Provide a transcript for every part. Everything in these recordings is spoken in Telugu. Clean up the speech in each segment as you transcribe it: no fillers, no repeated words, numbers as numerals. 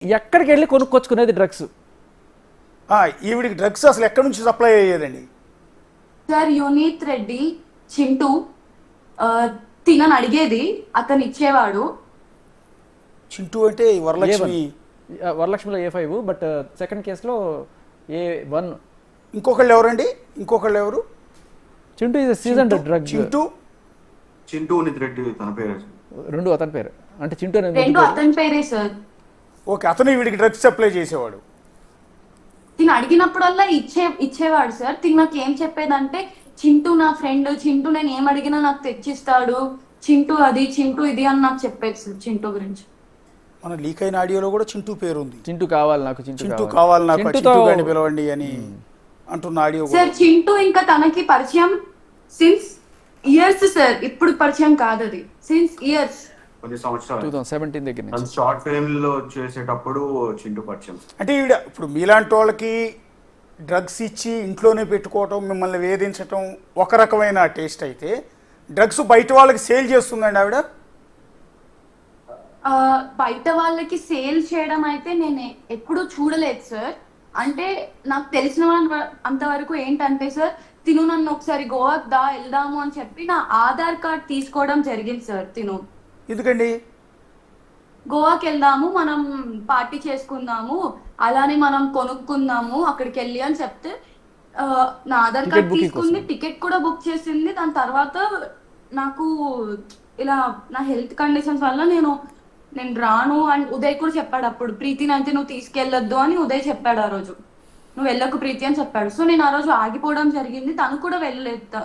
ఎక్కడికి వెళ్ళి కొనుక్కొచ్చుకునేది డ్రగ్స్? ఈవిడికి డ్రగ్స్ అసలు ఎక్కడి నుంచి సప్లై అయ్యేదండి? సార్ యునీత్ రెడ్డి చింటూ తినని అడిగేది, అతను ఇచ్చేవాడు. చింటూ అంటే వరలక్ష్మి. వరలక్ష్మిలో A5, బట్ సెకండ్ కేసులో A1. ఇంకొకళ్ళు ఎవరండి? ఇంకొకళ్ళు ఎవరు? Chintu is season drug. Chintu Unith Reddy తన పేరు. రెండు అతని పేరు, అంటే చింటూ రెండు అతని పేరే సార్. ఓకే, అతను వీడికి డ్రగ్స్ సప్లై చేసేవాడు. తిని అడిగినప్పుడల్లా ఇచ్చేవాడు సార్. తిని నాకు ఏం చెప్పేదంటే, చింటూ నా ఫ్రెండ్, చింటూ నేను ఏం అడిగినా నాకు తెచ్చిస్తాడు, చింటూ అది చింటూ ఇది అని నాకు చెప్పేది సార్ చింటూ గురించి. మన లీక్ అయిన ఆడియోలో కూడా చింటూ పేరు ఉంది. చింటూ కావాలి నాకు, చింటూ కావాలి నాకు, చింటూ గాని పిలవండి అని అంటున్న ఆడియో సార్. చింటూ ఇంకా తనకి పరిచయం సిన్స్ ఇయర్స్ సార్. ఇప్పుడు పరిచయం కాదు, అది సిన్స్ ఇయర్స్, కొన్ని సంవత్సరాలు 2017 దగ్గర నుంచి. షార్ట్ ఫిల్మ్ లో చేసేటప్పుడు చింటూ పరిచయం. అంటే ఈవిడ ఇప్పుడు మీలాంటి వాళ్ళకి డ్రగ్స్ ఇచ్చి ఇంట్లోనే పెట్టుకోవటం, మిమ్మల్ని వేధించటం ఒక రకమైన టేస్ట్ అయితే, డ్రగ్స్ బయట వాళ్ళకి సేల్ చేస్తుందండి ఆవిడ? బయట వాళ్ళకి సేల్ చేయడం అయితే నేను ఎప్పుడూ చూడలేదు సార్. అంటే నాకు తెలిసిన అంతవరకు ఏంటంటే సార్, తిను నన్ను ఒకసారి గోవాకి వెళ్దాము అని చెప్పి నా ఆధార్ కార్డ్ తీసుకోవడం జరిగింది సార్. తిను ఎందుకండి? గోవాకి వెళ్దాము, మనం పార్టీ చేసుకుందాము, అలానే మనం కొనుక్కుందాము అక్కడికి వెళ్ళి అని చెప్తే నా ఆధార్ కార్డ్ తీసుకుంది, టికెట్ కూడా బుక్ చేసింది. దాని తర్వాత నాకు ఇలా నా హెల్త్ కండిషన్స్ వల్ల నేను రాను అని ఉదయ్ కూడా చెప్పాడు. అప్పుడు ప్రీతిని అయితే నువ్వు తీసుకెళ్ళొద్దు అని ఉదయ్ చెప్పాడు. ఆ రోజు నువ్వు వెళ్ళకు ప్రీతి అని చెప్పాడు. సో నేను ఆ రోజు ఆగిపోవడం జరిగింది. తను కూడా వెళ్ళలేదు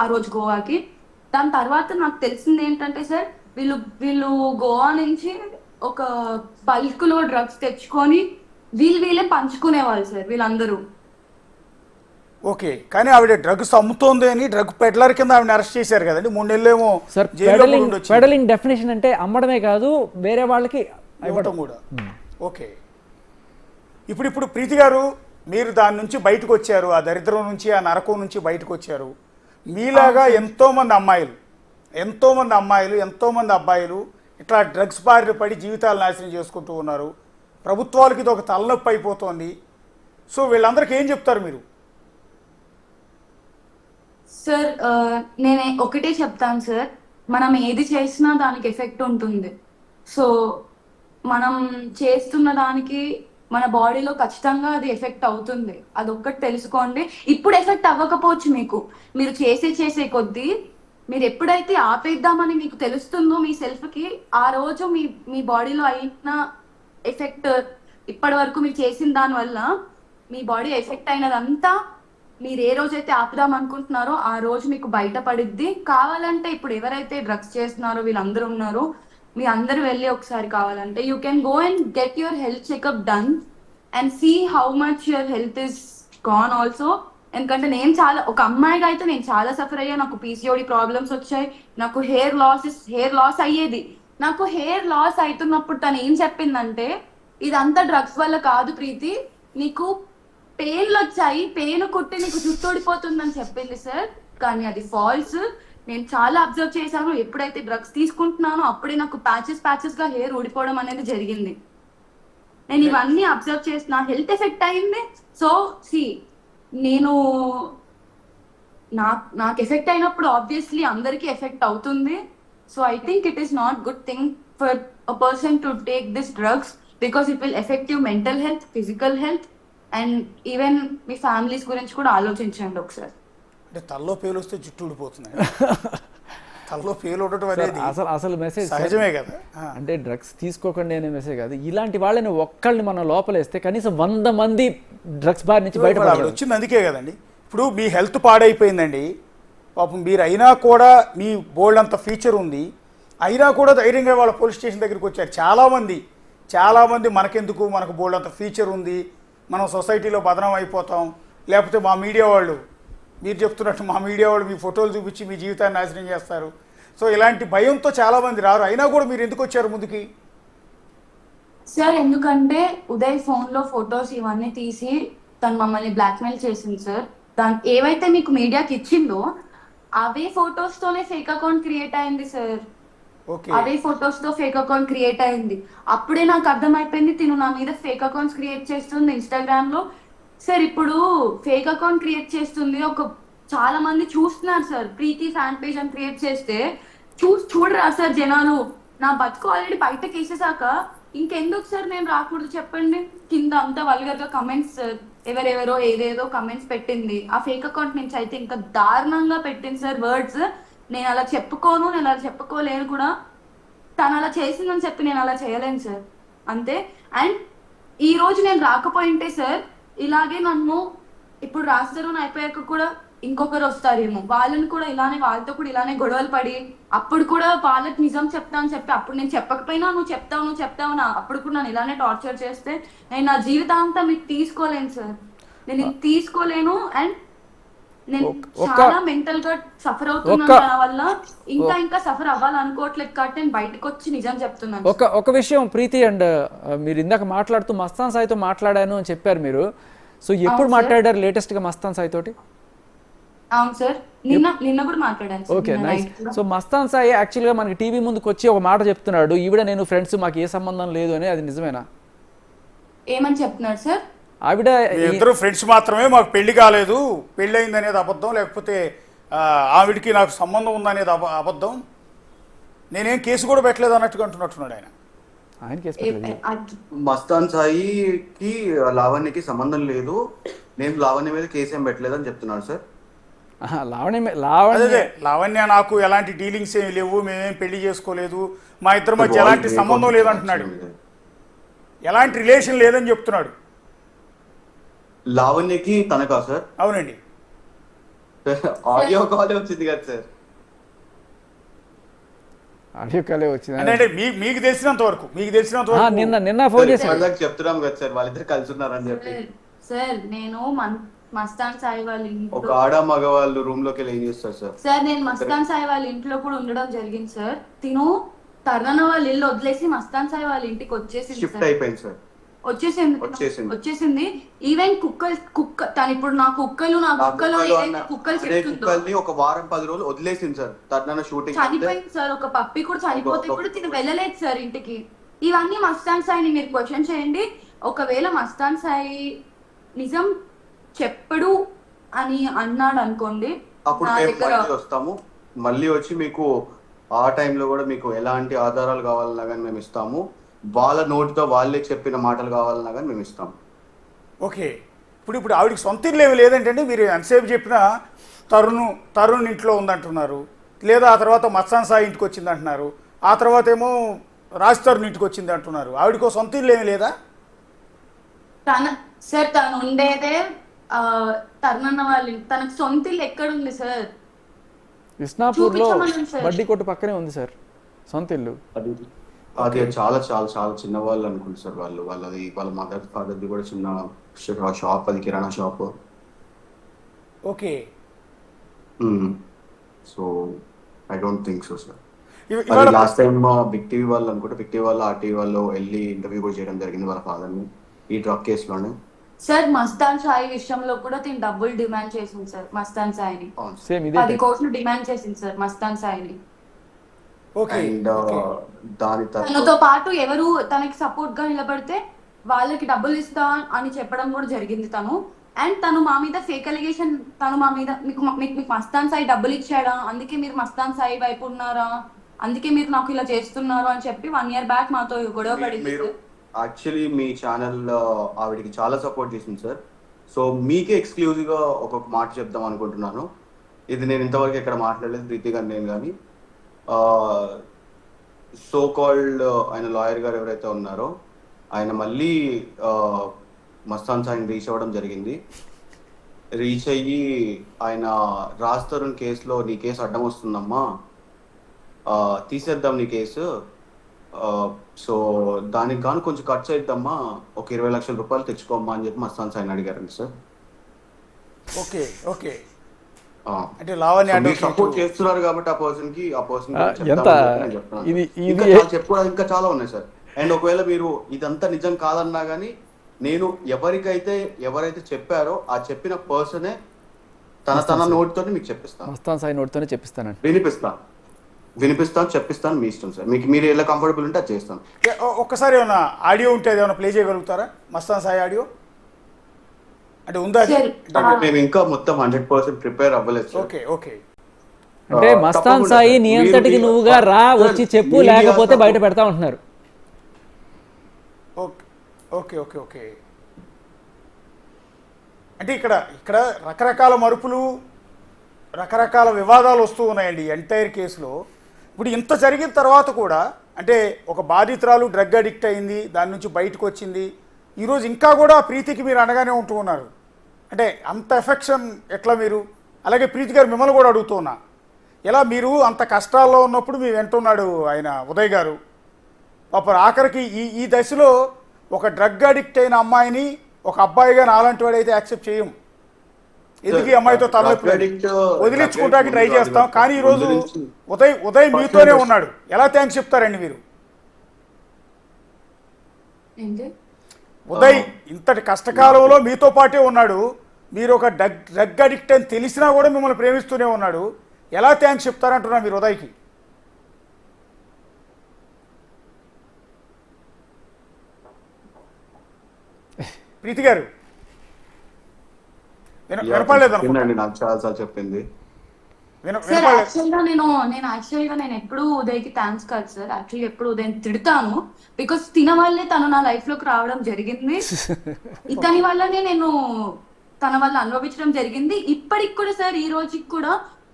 ఆ రోజు గోవాకి. దాని తర్వాత నాకు తెలిసింది ఏంటంటే సార్, వీళ్ళు గోవా నుంచి ఒక బల్క్ లో డ్రగ్స్ తెచ్చుకొని వీళ్ళే పంచుకునేవాళ్ళు సార్ వీళ్ళందరూ. ఓకే, కానీ ఆవిడ డ్రగ్స్ అమ్ముతోంది అని డ్రగ్ పెడ్లర్ కింద ఆవిడ అరెస్ట్ చేశారు కదండి. 3 నెలలేమో సార్. పెడలింగ్ డెఫినేషన్ అంటే అమ్మడమే కాదు, వేరే వాళ్ళకి ఇవ్వటం కూడా. ఓకే, ఇప్పుడు ప్రీతి గారు, మీరు దాని నుంచి బయటకు వచ్చారు, ఆ దరిద్రం నుంచి, ఆ నరకం నుంచి బయటకు వచ్చారు. మీలాగా ఎంతోమంది అమ్మాయిలు, ఎంతోమంది అబ్బాయిలు ఇట్లా డ్రగ్స్ బారిన పడి జీవితాలు నాశనం చేసుకుంటూ ఉన్నారు. ప్రభుత్వాలకి ఇది ఒక తలనొప్పి అయిపోతుంది. సో వీళ్ళందరికీ ఏం చెప్తారు మీరు? సార్ నేను ఒకటే చెప్తాను సార్, మనం ఏది చేసినా దానికి ఎఫెక్ట్ ఉంటుంది. సో మనం చేస్తున్న దానికి మన బాడీలో ఖచ్చితంగా అది ఎఫెక్ట్ అవుతుంది. అదొక్కటి తెలుసుకోండి. ఇప్పుడు ఎఫెక్ట్ అవ్వకపోవచ్చు మీకు, మీరు చేసే కొద్దీ మీరు ఎప్పుడైతే ఆపేద్దామని మీకు తెలుస్తుందో మీ సెల్ఫ్కి, ఆ రోజు మీ బాడీలో అయిన ఎఫెక్ట్, ఇప్పటి వరకు మీరు చేసిన దానివల్ల మీ బాడీ ఎఫెక్ట్ అయినదంతా మీరు ఏ రోజైతే ఆపుదాం అనుకుంటున్నారో ఆ రోజు మీకు బయటపడిద్ది. కావాలంటే ఇప్పుడు ఎవరైతే డ్రగ్స్ చేస్తున్నారో వీళ్ళందరూ ఉన్నారో, మీ అందరూ వెళ్ళి ఒకసారి కావాలంటే you can go and get your health checkup done and see how much your health is gone also. ఎందుకంటే నేను ఒక అమ్మాయిగా అయితే నేను చాలా సఫర్ అయ్యా. నాకు PCOD ప్రాబ్లమ్స్ వచ్చాయి, నాకు హెయిర్ లాస్ అయ్యేది. నాకు హెయిర్ లాస్ అవుతున్నప్పుడు తను ఏం చెప్పిందంటే, ఇదంతా డ్రగ్స్ వల్ల కాదు ప్రీతి, నీకు పెయిన్లు వచ్చాయి, పెయిన్ కుట్టి నీకు జుట్టు ఊడిపోతుందని చెప్పింది సార్. కానీ అది ఫాల్స్. నేను చాలా అబ్జర్వ్ చేశాను. ఎప్పుడైతే డ్రగ్స్ తీసుకుంటున్నానో అప్పుడే నాకు ప్యాచెస్ గా హెయిర్ ఊడిపోవడం అనేది జరిగింది. నేను ఇవన్నీ అబ్జర్వ్ చేసిన, హెల్త్ ఎఫెక్ట్ అయింది. సో నాకు ఎఫెక్ట్ అయినప్పుడు ఆబ్వియస్లీ అందరికీ ఎఫెక్ట్ అవుతుంది. So I think it is not good thing for a person to take this drugs, because it will effect your mental health, physical health, and even me families గురించి కూడా ఆలోచించండి ఒకసారి. అంటే తల్లో పేలు వస్తే జుట్టు ఊడిపోతున్నాయి. తల్లో పేలు ఉండటం అనేది అసలు మెసేజ్ సహజమే కదా. అంటే డ్రగ్స్ తీసుకోకండి అనే మెసేజ్ కాదు. ఇలాంటి వాళ్ళని ఒక్కళ్ళని మనం లోపలేస్తే కనీసం 100 మంది డ్రగ్స్ బారి నుంచి బయటపడాలి వచ్చింది. అందుకే కదండి ఇప్పుడు మీ హెల్త్ పాడైపోయిందండి. పాపం మీరు అయినా కూడా మీ బోల్డ్ అంత ఫీచర్ ఉంది, అయినా కూడా ధైర్యంగా వాళ్ళ పోలీస్ స్టేషన్ దగ్గరికి వచ్చారు. చాలామంది మనకెందుకు, మనకు బోల్డ్ అంత ఫీచర్ ఉంది, మనం సొసైటీలో బదనం అయిపోతాం, లేకపోతే మా మీడియా వాళ్ళు, మీరు చెప్తున్నట్టు మా మీడియా వాళ్ళు మీ ఫోటోలు చూపించి మీ జీవితాన్ని నాశనం చేస్తారు. సో ఇలాంటి భయంతో చాలామంది రారు. అయినా కూడా మీరు ఎందుకు వచ్చారు ముందుకి? సార్ ఎందుకంటే ఉదయ్ ఫోన్లో ఫొటోస్ ఇవన్నీ తీసి తను మమ్మల్ని బ్లాక్మెయిల్ చేసింది సార్. ఏవైతే మీకు మీడియాకి ఇచ్చిందో అవే ఫొటోస్తోనే ఫేక్ అకౌంట్ క్రియేట్ అయింది సార్. ఓకే. అవే ఫొటోస్ తో ఫేక్ అకౌంట్ క్రియేట్ అయింది. అప్పుడే నాకు అర్థమైపోయింది తిను నా మీద ఫేక్ అకౌంట్స్ క్రియేట్ చేస్తుంది ఇన్స్టాగ్రామ్ లో. సార్ ఇప్పుడు ఫేక్ అకౌంట్ క్రియేట్ చేస్తుంది, ఒక చాలా మంది చూస్తున్నారు సార్. ప్రీతి ఫ్యాన్ పేజ్ అని క్రియేట్ చేస్తే చూడరా సార్ జనాలు. నా బతుకు ఆల్రెడీ బయటకు వేసేసాక ఇంకెందుకు సార్ నేను రాకూడదు చెప్పండి. కింద అంతా వల్గర్ గా కమెంట్స్, ఎవరెవరో ఏదేదో కమెంట్స్ పెట్టింది. ఆ ఫేక్ అకౌంట్ నుంచి అయితే ఇంకా దారుణంగా పెట్టింది సార్ వర్డ్స్. నేను అలా చెప్పుకోను, నేను అలా చెప్పుకోలేను కూడా. తను అలా చేసిందని చెప్పి నేను అలా చేయలేను సార్, అంతే. అండ్ ఈ రోజు నేను రాకపోయింటే సార్ ఇలాగే నన్ను ఇప్పుడు రాస్తారు అయిపోయాక కూడా ఇంకొకరు వస్తారేమో, వాళ్ళని కూడా ఇలానే, వాళ్ళతో కూడా ఇలానే గొడవలు పడి అప్పుడు కూడా వాళ్ళకి నిజం చెప్తా అని చెప్పి అప్పుడు నేను చెప్పకపోయినా నువ్వు చెప్తావు అప్పుడు కూడా నన్ను ఇలానే టార్చర్ చేస్తే నేను నా జీవితాంతం ఇది తీసుకోలేను సార్. నేను ఇది తీసుకోలేను. అండ్ నేను చాలా మెంటల్ గా సఫర్ అవుతున్నాను నా వల్ల. ఇంకా సఫర్ అవ్వాలనుకోవట్లేదు కాబట్టి నేను బయటకు వచ్చి నిజం చెప్తున్నాను. ఒక విషయం ప్రీతి, అండ్ మీరు ఇందాక మాట్లాడుతూ మస్తాన్ సాయితో మాట్లాడాను అని చెప్పారు మీరు. సో ఎప్పుడు మాట్లాడారు లేటెస్ట్ గా మస్తాన్ సాయి తోటి? అవును సార్, నిన్న కూడా మాట్లాడాను. Okay, nice. So Mastan Sai యాక్చువల్గా మనకి టీవీ ముందుకు వచ్చి ఒక మాట చెప్తున్నాడు, ఈవిడ నేను ఫ్రెండ్స్, మాకు ఏ సంబంధం లేదు అని. అది నిజమేనా? ఏమని చెప్తున్నారు సార్? ఆవిడ ఇద్దరు ఫ్రెండ్స్ మాత్రమే, మాకు పెళ్లి కాలేదు, పెళ్లి అయింది అనేది అబద్ధం, లేకపోతే ఆవిడికి నాకు సంబంధం ఉందనేది అబద్ధం, నేనేం కేసు కూడా పెట్టలేదు అన్నట్టుగా అంటున్నట్టున్నాడు ఆయన. ఆయన కేసు పెట్టలేదు. మస్తాన్ సాయికి లావణ్యకి సంబంధం లేదు, నేను లావణ్య మీద కేసు ఏం పెట్టలేదు అని చెప్తున్నాను సార్. లావణ్య నాకు ఎలాంటి డీలింగ్స్ ఏమి లేవు, మేమేం పెళ్లి చేసుకోలేదు, మా ఇద్దరి మధ్య ఎలాంటి సంబంధం లేదంటున్నాడు, ఎలాంటి రిలేషన్ లేదని చెప్తున్నాడు. లావణ్యకి తనకా సార్? అవునండి. ఆడియో కాలే వచ్చింది కదా సార్. ఆడియో కాలే వచ్చింది అంటే మీకు తెలిసినంత వరకు నిన్న ఫోన్ చేసి చెప్తున్నాం కదా సార్, వాళ్ళిద్దరు కలిసి ఉన్నారని చెప్పి. సార్ నేను మస్తాన్ సాయి వాళ్ళ ఒక ఆడ మగవాళ్ళు రూమ్ లోకి వెళ్ళి ఏం చేస్తారు సార్? సార్ నేను మస్తాన్ సాయి వాళ్ళ ఇంట్లో కూడా ఉండడం జరిగింది సార్. తిను తర్నన వాళ్ళ ఇల్లు వదిలేసి మస్తాన్ సాయి వాళ్ళ ఇంటికి వచ్చేసింది. షిఫ్ట్ అయిపోయింది సార్. వచ్చేసింది. ఈవెన్ కుక్క తను ఇప్పుడు నా కుక్కలు కుక్కల్ని ఒక వారం 10 రోజులు వదిలేసింది సార్. తర్నన షూటింగ్ చనిపోయింది సార్. ఒక పప్పి కూడా చనిపోతే కూడా తిను వెళ్ళలేదు సార్ ఇంటికి. ఇవన్నీ మస్తాన్ సాయిని మీరు క్వశ్చన్ చేయండి. ఒకవేళ మస్తాన్ సాయి నిజం చెప్పడు అని అన్నాడు అనుకోండి, అప్పుడు వస్తాము మళ్ళీ వచ్చి మీకు ఆ టైంలో కూడా మీకు ఎలాంటి ఆధారాలు కావాలన్నా కానీ మేము ఇస్తాము, వాళ్ళ నోటితో వాళ్ళే చెప్పిన మాటలు కావాలన్నా కానీ మేము ఇస్తాము. ఓకే. ఇప్పుడు ఆవిడకి సొంత ఇల్లు ఏమి లేదంటే మీరు ఎంతసేపు చెప్పినా తరుణ్ ఇంట్లో ఉందంటున్నారు, లేదా ఆ తర్వాత మస్తాన్ సాయి ఇంటికి వచ్చింది అంటున్నారు, ఆ తర్వాత ఏమో రాజ్ తరుణ్ ఇంటికి వచ్చింది అంటున్నారు. ఆవిడకో సొంత ఇల్లు ఏమి లేదా? సార్ తను ఉండేదే తర్నన్న వాళ్ళ, తనకు సొంత ఇల్లు ఎక్కడుంది సార్? ఇస్నాపూర్లో బడ్డీ కొట్టు పక్కనే ఉంది సార్ సొంత ఇల్లు. అది చాలా చాలా చాలా చిన్న వాళ్ళు అనుకుంటు సార్. వాళ్ళ మదర్ ఫాదర్ది కూడా చిన్న షాప్, అది kirana shop. Okay. So I don't think so sir. Last time big TV వాళ్ళు అనుకుంటే, బిగ్ టీవీ వాళ్ళు ఆర్టీవీ వాళ్ళు వెళ్ళి ఇంటర్వ్యూ కూడా చేయడం జరిగింది వాళ్ళ ఫాదర్ని ఈ డ్రగ్ కేసులోనే. సార్ మస్తాన్ సాయి విషయంలో కూడా తిని డబ్బులు డిమాండ్ చేసింది సార్. మస్తాన్ సాయిని 10 కోట్లు డిమాండ్ చేసింది సార్ మస్తాన్ సాయిని. తనతో పాటు ఎవరు తనకి సపోర్ట్ గా నిలబడితే వాళ్ళకి డబ్బులు ఇస్తా అని చెప్పడం కూడా జరిగింది తను. అండ్ తను మా మీద ఫేక్ అలిగేషన్, తను మా మీద మీకు మస్తాన్ సాయి డబ్బులు ఇచ్చాడా, అందుకే మీరు మస్తాన్ సాయి వైపు ఉన్నారా, అందుకే మీరు నాకు ఇలా చేస్తున్నారు అని చెప్పి 1 year బ్యాక్ మాతో గొడవ పడింది. యాక్చువల్లీ మీ ఛానల్ ఆవిడికి చాలా సపోర్ట్ చేసింది సార్. సో మీకే ఎక్స్క్లూజివ్ గా ఒక్కొక్క మాట చెప్దాం అనుకుంటున్నాను. ఇది నేను ఇంతవరకు ఎక్కడ మాట్లాడలేదు ప్రీతి గారు నేను కానీ. సో కాల్డ్ ఆయన లాయర్ గారు ఎవరైతే ఉన్నారో ఆయన మళ్ళీ మస్తాన్ సాయిని రీచ్ అవ్వడం జరిగింది. రీచ్ అయ్యి ఆయన రాజ్ తరుణ్ కేసులో నీ కేసు అడ్డం వస్తుందమ్మా, తీసేద్దాం నీ కేసు, సో దానికి గాను కొంచెం ఖర్చు అయిద్దమ్మా, ఒక 20 లక్షల రూపాయలు తెచ్చుకోమ్మా అని చెప్పి మస్తాన్ సాయిని అడిగారండి సార్. Okay okay. అంటే లావణ్య సపోర్ట్ చేస్తున్నారు కాబట్టి ఆ పర్సన్ చెప్పుకోవడానికి ఇంకా చాలా ఉన్నాయి సార్. అండ్ ఒకవేళ మీరు ఇదంతా నిజం కాదన్నా గానీ నేను ఎవరైతే చెప్పారో ఆ చెప్పిన పర్సనే తన నోటితోనే మీకు చెప్పిస్తాను, మస్తాన్ సాయి నోటితోనే చెప్పిస్తాను, వినిపిస్తా. వినిపిస్తాను, చెప్పిస్తాను, మీ ఇష్టం సార్. మీరు ఎలా కంఫర్టబుల్ ఉంటే అది చేస్తాను. ఒక్కసారి ఏమైనా ఆడియో ఉంటే అది ఏమైనా ప్లే చేయగలుగుతారా? మస్తాన్ సాయి ఆడియో అంటే ఉందా అది? సరే. అంటే మేము ఇంకా మొత్తం 100% ప్రిపేర్ అవ్వలేదు సార్. Okay okay. అంటే మస్తాన్ తప్పకుండా సాయి సార్. నీ మీరు అంతటికి మీ- నువ్వుగా రా, సార్, వచ్చి చెప్పు, మీడియా లేకపోతే బయట సపోర్ట్- పెడతా ఉంటున్నారు. Okay okay okay okay. అంటే ఇక్కడ ఇక్కడ రకరకాల మరుపులు, రకరకాల వివాదాలు వస్తూ ఉన్నాయండి ఎంటైర్ కేసులో. ఇప్పుడు ఇంత జరిగిన తర్వాత కూడా అంటే ఒక బాధితురాలు డ్రగ్ అడిక్ట్ అయింది, దాని నుంచి బయటకు వచ్చింది, ఈరోజు ఇంకా కూడా ప్రీతికి మీరు అనగానే ఉంటూ ఉన్నారు. అంటే అంత ఎఫెక్షన్ ఎట్లా మీరు? అలాగే ప్రీతి గారు మిమ్మల్ని కూడా అడుగుతూ ఉన్నా, ఎలా మీరు అంత కష్టాల్లో ఉన్నప్పుడు మీ వెంటున్నాడు ఆయన ఉదయ్ గారు, పాప ఆఖరికి ఈ దశలో ఒక డ్రగ్ అడిక్ట్ అయిన అమ్మాయిని ఒక అబ్బాయిగా నాలాంటి వాడైతే యాక్సెప్ట్ చేయం. ఎందుకు ఈ అమ్మాయితో తలనొప్పి వదిలించుకోవడానికి ట్రై చేస్తాం. కానీ ఈరోజు ఉదయ్ మీతోనే ఉన్నాడు, ఎలా థ్యాంక్స్ చెప్తారండి మీరు? ఏంటి? ఉదయ్ ఇంతటి కష్టకాలంలో మీతో పాటే ఉన్నాడు, మీరు ఒక డ్రగ్ అడిక్ట్ అని తెలిసినా కూడా మిమ్మల్ని ప్రేమిస్తూనే ఉన్నాడు, ఎలా థ్యాంక్స్ చెప్తారంటున్నా మీరు ఉదయ్కి? ప్రీతి గారు వినపడలేదు అనుకుంటా. వినండి, నాకు చాలా సార్లు చెప్పింది. సార్ వినపడలేదు. యాక్చువల్గా నేను ఎప్పుడు ఉదయ్కి థ్యాంక్స్ కాదు సార్. యాక్చువల్లీ ఎప్పుడు ఉదయం తిడతాను, బికాస్ తిన వల్లే తను నా లైఫ్ లోకి రావడం జరిగింది. ఇతని వల్లనే నేను తన వల్ల అనుభవించడం జరిగింది. ఇప్పటికి కూడా సార్, ఈ రోజుకి కూడా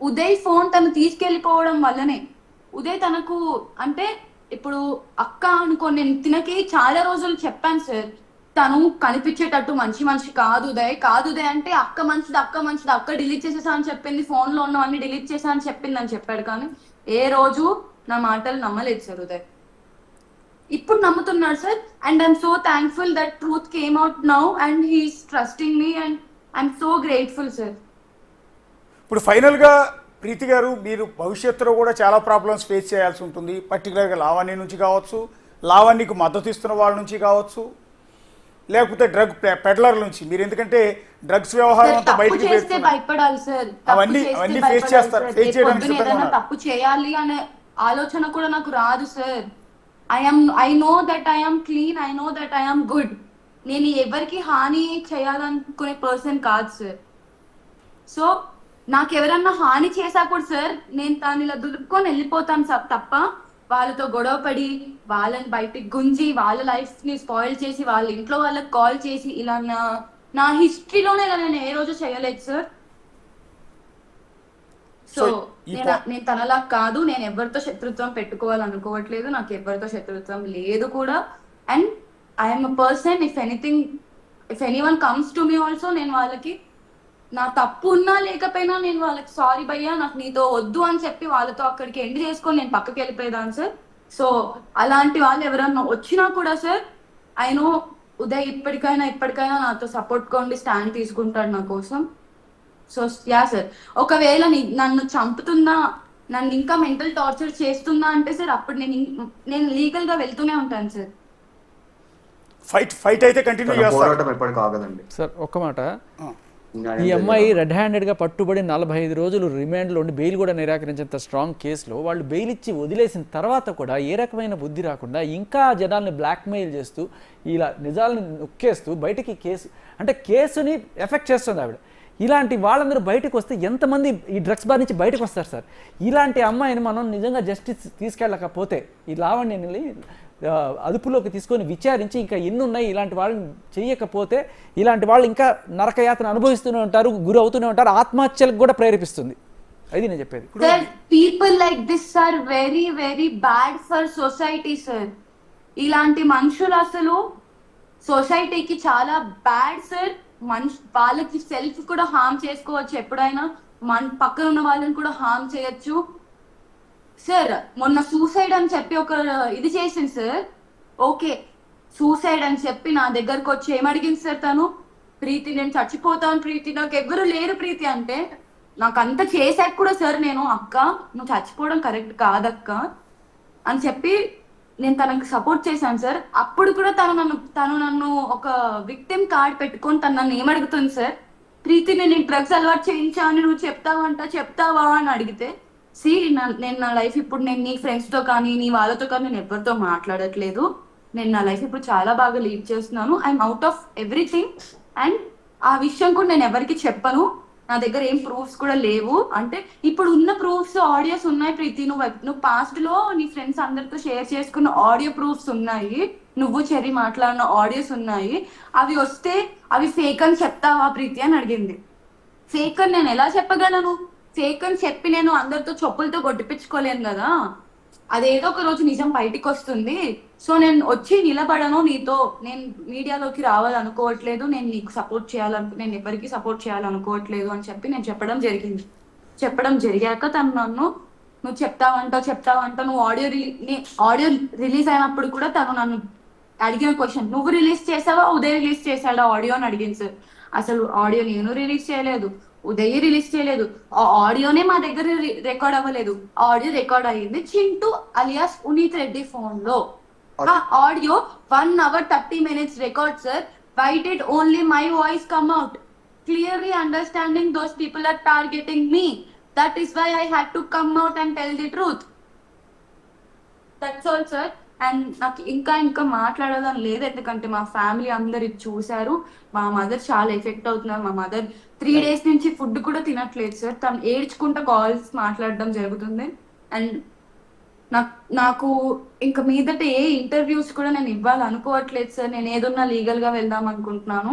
ఉదయ్ ఫోన్ తను తీసుకెళ్లిపోవడం వల్లనే ఉదయ్ తనకు అంటే ఇప్పుడు అక్క అనుకో, నేను తినకి చాలా రోజులు చెప్పాను సార్, తను కనిపించేటట్టు మంచి మనిషి కాదు ఉదయ్ అంటే అక్క మంచిది అక్క డిలీట్ చేసేసా అని చెప్పింది, ఫోన్ లో ఉన్నవన్నీ డిలీట్ చేసా అని చెప్పింది అని చెప్పాడు. కానీ ఏ రోజు నా మాటలు నమ్మలేదు సార్ ఉదయ్. ఇప్పుడు నమ్ముతున్నాడు sir. And I'm so thankful that truth came out now and he's trusting me and I'm so grateful sir. ఇప్పుడు ఫైనల్గా ప్రీతి గారు, మీరు భవిష్యత్తులో కూడా చాలా ప్రాబ్లమ్స్ ఫేస్ చేయాల్సి ఉంటుంది, పర్టికులర్గా లావణ్య నుంచి కావచ్చు, లావణ్యకు మద్దతు ఇస్తున్న వాళ్ళ నుంచి కావచ్చు, లేకపోతే డ్రగ్ పెడ్లర్ నుంచి. మీరు ఎందుకంటే డ్రగ్స్ వ్యవహారం అంతా తప్పు బయటకు చేస్తే భయపడాలి సార్. అవన్నీ ఫేస్ చేస్తారు, ఫేస్ చేయడానికి సిద్ధంగా ఏదైనా ఉన్నారు. తప్పు చేయాలి అనే ఆలోచన కూడా నాకు రాదు sir. I know that I'm clean, I know that I'm good. నేను ఎవరికి హాని చేయాలనుకునే పర్సన్ కాదు సార్. సో నాకు ఎవరన్నా హాని చేసా కూడా సార్, నేను దాన్ని ఇలా దులుపుకొని వెళ్ళిపోతాను సార్, తప్ప వాళ్ళతో గొడవ పడి వాళ్ళని బయటికి గుంజి వాళ్ళ లైఫ్ ని స్పాయిల్ చేసి వాళ్ళ ఇంట్లో వాళ్ళకి కాల్ చేసి ఇలా నా హిస్టరీలోనే ఇలా నేను ఏ రోజు చేయలేదు సార్. సో నేను తనలా కాదు, నేను ఎవరితో శత్రుత్వం పెట్టుకోవాలనుకోవట్లేదు, నాకు ఎవరితో శత్రుత్వం లేదు కూడా. And I'm a person, if anyone comes to me also, నేను వాళ్ళకి నా తప్పు ఉన్నా లేకపోయినా నేను వాళ్ళకి సారీ భయ్యా, నాకు నీతో వద్దు అని చెప్పి వాళ్ళతో అక్కడికి ఎండ్ చేసుకొని నేను పక్కకి వెళ్ళిపోయేదాన్ని సార్. సో అలాంటి వాళ్ళు ఎవరన్నా వచ్చినా కూడా సార్, ఐ నో ఉదయ్ ఇప్పటికైనా నాతో సపోర్ట్ కొండి స్టాండ్ తీసుకుంటాడు నా కోసం. సో యా సార్, ఒకవేళ నన్ను చంపుతుందా, నన్ను ఇంకా మెంటల్ టార్చర్ చేస్తుందా అంటే సార్, అప్పుడు నేను లీగల్ గా వెళ్తూనే ఉంటాను సార్. ఫైట్ అయితే కంటిన్యూ చేస్తారు. పోరాటం ఎప్పటికీ ఆగదండి సార్ ఒక్క మాట, ఈ అమ్మాయి రెడ్ హ్యాండెడ్గా పట్టుబడి 45 రోజులు రిమాండ్లో ఉండి బెయిల్ కూడా నిరాకరించేంత స్ట్రాంగ్ కేసులో వాళ్ళు బెయిల్ ఇచ్చి వదిలేసిన తర్వాత కూడా ఏ రకమైన బుద్ధి రాకుండా ఇంకా జనాల్ని బ్లాక్మెయిల్ చేస్తూ ఇలా నిజాలను నొక్కేస్తూ బయటికి కేసుని ఎఫెక్ట్ చేస్తుంది ఆవిడ. ఇలాంటి వాళ్ళందరూ బయటకు వస్తే ఎంతమంది ఈ డ్రగ్స్ బార్ నుంచి బయటకు వస్తారు సార్? ఇలాంటి అమ్మాయిని మనం నిజంగా జస్టిస్ తీసుకెళ్ళకపోతే, ఈ లావణ్యని అదుపులోకి తీసుకొని విచారించి ఇంకా ఎన్ని ఉన్నాయి ఇలాంటి వాళ్ళని చేయకపోతే, ఇలాంటి వాళ్ళు ఇంకా నరకయాతన అనుభవిస్తూనే ఉంటారు, గురి అవుతూనే ఉంటారు, ఆత్మహత్యలకు కూడా ప్రేరేపిస్తుంది. అది నేను చెప్పేది. People like this are very very bad for society sir. ఇలాంటి మనుషులు అసలు సొసైటీకి చాలా బ్యాడ్ సార్. వాళ్ళకి సెల్ఫ్ కూడా హార్మ్ చేసుకోవచ్చు, ఎప్పుడైనా పక్కన ఉన్న వాళ్ళని కూడా హార్మ్ చేయొచ్చు సార్. మొన్న సూసైడ్ అని చెప్పి ఒక ఇది చేసింది సార్. ఓకే, సూసైడ్ అని చెప్పి నా దగ్గరకు వచ్చి ఏమడిగింది సార్ తను, ప్రీతి నేను చచ్చిపోతాను ప్రీతి, నాకు ఎవ్వరు లేరు ప్రీతి అంటే, నాకు అంత చేశాక కూడా సార్ నేను, అక్క నువ్వు చచ్చిపోవడం కరెక్ట్ కాదక్క అని చెప్పి నేను తనకు సపోర్ట్ చేశాను సార్. అప్పుడు కూడా తను నన్ను ఒక విక్టిమ్ కార్డ్ పెట్టుకొని తను నన్ను ఏమడుగుతుంది సార్, ప్రీతి నేను డ్రగ్స్ అలవాటు చేయించాను, నువ్వు చెప్తావా అని అడిగితే, నేను నా లైఫ్ ఇప్పుడు నేను నీ ఫ్రెండ్స్ తో కానీ నీ వాళ్ళతో కానీ నేను ఎవరితో మాట్లాడట్లేదు. నేను నా లైఫ్ ఇప్పుడు చాలా బాగా లీడ్ చేస్తున్నాను. I'm out of everything. And ఆ విషయం కూడా నేను ఎవరికి చెప్పను. నా దగ్గర ఏం ప్రూఫ్స్ కూడా లేవు. అంటే ఇప్పుడు ఉన్న ప్రూఫ్స్ ఆడియోస్ ఉన్నాయి ప్రీతి. నువ్వు పాస్ట్ లో నీ ఫ్రెండ్స్ అందరితో షేర్ చేసుకున్న ఆడియో ప్రూఫ్స్ ఉన్నాయి. నువ్వు చెర్రీ మాట్లాడిన ఆడియోస్ ఉన్నాయి. అవి వస్తే అవి ఫేక్ అని చెప్తావా ప్రీతి అని అడిగింది. ఫేక్ అని నేను ఎలా చెప్పగలను? ఫేక్ అని చెప్పి నేను అందరితో చెప్పులతో కొట్టిపించుకోలేను కదా. అదేదో ఒక రోజు నిజం బయటికి వస్తుంది. సో నేను వచ్చి నిలబడను నీతో, నేను మీడియాలోకి రావాలనుకోవట్లేదు, నేను నీకు సపోర్ట్ నేను ఎవరికి సపోర్ట్ చేయాలనుకోవట్లేదు అని చెప్పి నేను చెప్పడం జరిగింది. చెప్పడం జరిగాక తను నన్ను నువ్వు చెప్తావంట నువ్వు ఆడియో రిలీజ్ అయినప్పుడు కూడా తను నన్ను అడిగిన క్వశ్చన్, నువ్వు రిలీజ్ చేసావా ఉదయ్ రిలీజ్ చేశాడా ఆడియో అని అడిగింది సార్. అసలు ఆడియో నేను రిలీజ్ చేయలేదు, ఉదయ్ రిలీజ్ చేయలేదు. ఆ ఆడియోనే మా దగ్గర రికార్డ్ అవ్వలేదు. ఆడియో రికార్డ్ అయ్యింది చింటూ అలియాస్ ఉనీత్ రెడ్డి ఫోన్ లో. ఆ audio 1 hour 30 minutes record sir. Why did only my voice come out? Clearly understanding those people are targeting me. That is why I had to come out and tell the truth. That's all sir. And నాకు ఇంకా మాట్లాడాలని లేదు, ఎందుకంటే మా ఫ్యామిలీ అందరు ఇది చూశారు. మా మదర్ చాలా ఎఫెక్ట్ అవుతున్నారు. మా మదర్ 3 days నుంచి ఫుడ్ కూడా తినట్లేదు సార్. తను ఏడ్చుకుంటా కాల్స్ మాట్లాడడం జరుగుతుంది. అండ్ నాకు ఇంకా మీదట ఏ ఇంటర్వ్యూస్ కూడా నేను ఇవ్వాలనుకోవట్లేదు సార్. నేను ఏదన్నా లీగల్ గా వెళ్దాం అనుకుంటున్నాను.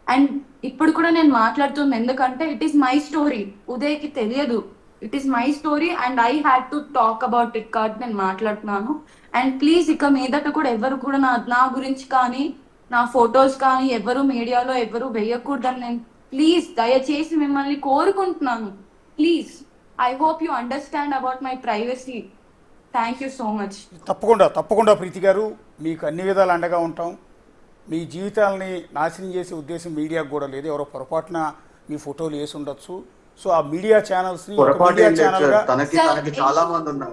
అండ్ ఇప్పుడు కూడా నేను మాట్లాడుతుంది ఎందుకంటే ఇట్ ఈస్ మై స్టోరీ. ఉదయ్కి తెలియదు. It is my story and I had to talk about it కాబట్టి నేను మాట్లాడుతున్నాను. అండ్ ప్లీజ్ ఇక మీదట కూడా ఎవరు కూడా నా గురించి కానీ నా ఫొటోస్ కానీ ఎవరు మీడియాలో ఎవరు వేయకూడదని నేను ప్లీజ్ దయచేసి మిమ్మల్ని కోరుకుంటున్నాను. Please I hope you understand about my privacy. Thank you so much. తప్పకుండా ప్రీతి గారు, మీకు అన్ని విధాలు అండగా ఉంటాం. మీ జీవితాలని నాశనం చేసే ఉద్దేశం మీడియాకు కూడా లేదు. ఎవరో పొరపాటున మీ ఫోటోలు వేసి ఉండొచ్చు. సో ఆ మీడియా ఛానల్స్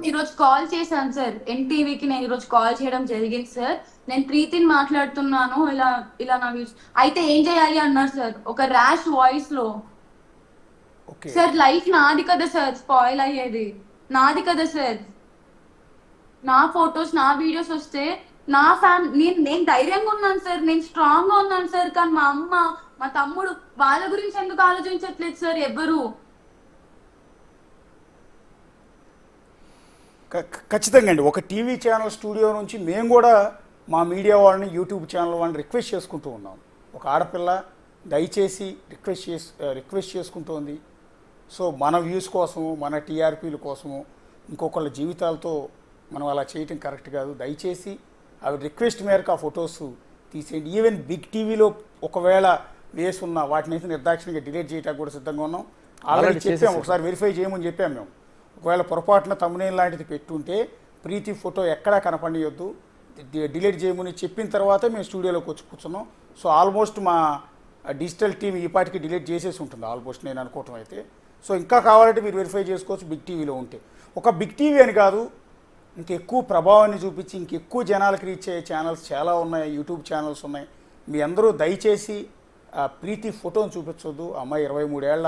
ఈరోజు కాల్ చేశాను సార్ ఎన్టీవీకి. నేను ఈరోజు కాల్ చేయడం జరిగింది సార్. నేను ప్రీతిని మాట్లాడుతున్నాను, ఇలా నా వ్యూస్ అయితే ఏం చేయాలి అన్నారు సార్ ఒక ర్యాష్ వాయిస్ లో. సార్ లైఫ్ నాది కదా సార్, స్పాయిల్ అయ్యేది నాది కదా సార్. నా ఫొటోస్ నా వీడియోస్ వస్తే నా నేను ధైర్యంగా ఉన్నాను సార్, నేను స్ట్రాంగ్ గా ఉన్నాను సార్. కానీ మా అమ్మ మా తమ్ముడు వాళ్ళ గురించి ఎందుకు ఆలోచించట్లేదు సార్ ఎవ్వరు? ఖచ్చితంగా అండి. ఒక టీవీ ఛానల్ స్టూడియో నుంచి మేము కూడా మా మీడియా వాళ్ళని యూట్యూబ్ ఛానల్ వాళ్ళని రిక్వెస్ట్ చేసుకుంటూ ఉన్నాం. ఒక ఆడపిల్ల దయచేసి రిక్వెస్ట్ చేసుకుంటోంది. సో మన వ్యూస్ కోసము, మన టీఆర్పీల కోసము, ఇంకొకళ్ళ జీవితాలతో మనం అలా చేయటం కరెక్ట్ కాదు. దయచేసి అవి రిక్వెస్ట్ మేరకు ఆ ఫొటోస్ తీసేయండి. ఈవెన్ బిగ్ టీవీలో ఒకవేళ వేసున్న వాటిని అయితే నిర్దాక్షిణ్యంగా డిలీట్ చేయడానికి కూడా సిద్ధంగా ఉన్నాం. ఆల్రెడీ చెప్పాము, ఒకసారి వెరిఫై చేయమని చెప్పాము మేము. ఒకవేళ పొరపాటున తమ్మునేల్ లాంటిది పెట్టుంటే ప్రీతి ఫోటో ఎక్కడా కనపడియొద్దు, డిలీట్ చేయమని చెప్పిన తర్వాత మేము స్టూడియోలోకి వచ్చి కూర్చున్నాం. సో ఆల్మోస్ట్ మా డిజిటల్ టీం ఈ పాటికి డిలీట్ చేసేసి ఉంటుంది ఆల్మోస్ట్, నేను అనుకోవటం అయితే. సో ఇంకా కావాలంటే మీరు వెరిఫై చేసుకోవచ్చు బిగ్ టీవీలో ఉంటే. ఒక బిగ్ టీవీ అని కాదు, ఇంకెక్కువ ప్రభావాన్ని చూపించి ఇంకెక్కువ జనాలకు రీచ్ అయ్యే ఛానల్స్ చాలా ఉన్నాయి, యూట్యూబ్ ఛానల్స్ ఉన్నాయి. మీ అందరూ దయచేసి ప్రీతి ఫోటోని చూపించొద్దు. అమ్మాయి 23 ఏళ్ల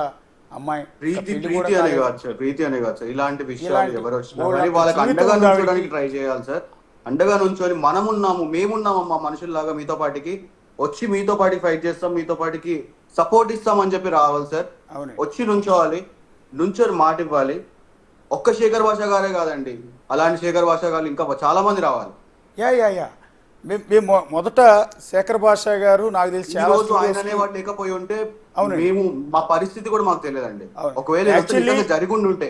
అమ్మాయి. ప్రీతి అనే కాదు సార్, ఇలాంటి విషయాలు ఎవరు వచ్చినా వాళ్ళకి అండగా నుంచోడానికి ట్రై చేయాలి సార్. అండగా నుంచొని మేమున్నామమ్మా మనుషుల్లాగా మీతో పాటికి వచ్చి మీతో పాటికి ఫైట్ చేస్తాం, మీతో పాటికి సపోర్ట్ ఇస్తాం అని చెప్పి రావాలి సార్. వచ్చి నుంచోవాలి, నుంచొని మాట ఇవ్వాలి. ఒక్క శేఖర్ భాష గారే కాదండి, అలాంటి శేఖర్ భాష గారు ఇంకా చాలా మంది రావాలి. మేము మొదట శేఖర్ భాష గారు నాకు తెలిసి ఆయన అనేవాడు లేకపోయి ఉంటే మేము మా పరిస్థితి కూడా మాకు తెలియదండి. ఒకవేళ జరిగి ఉంటే